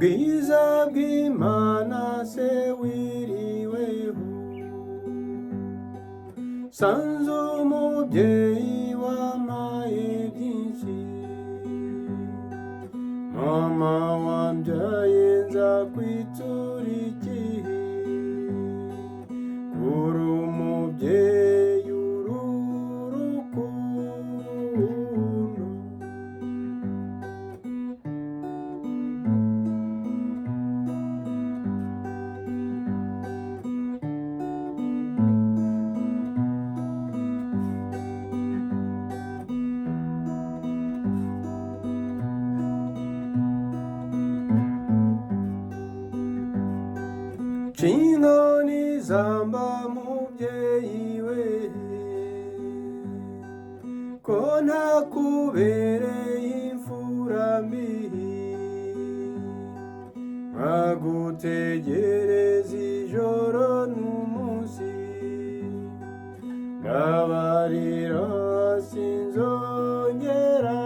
bwiza bw'Imana se wiriweho, sanze umubyeyi wampaye byinshi, mama wambyaye nzakwitura iki, kuri umubyeyi urukundo. Inkoni zamba mubyeyi we, ko ntakubereye imfura mbi, nkagutegereza ijoro n'umunsi, ndabarira sinzongera.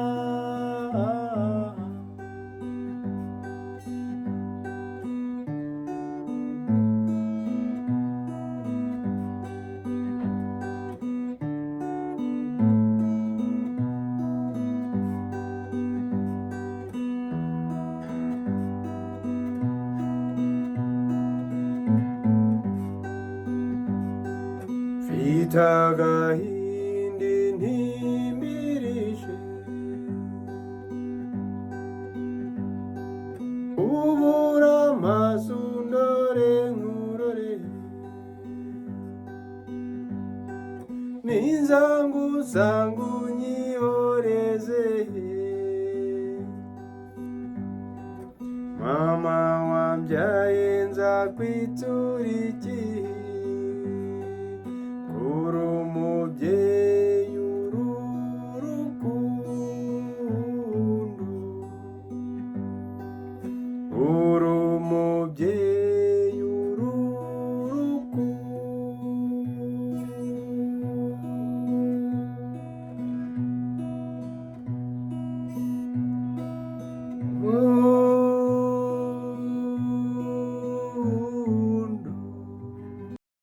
Mfite agahinda intimirije, ubura amaso undore nkurore, ninza ngusanga unyihoreze, mama wambyaye nzakwitura iki.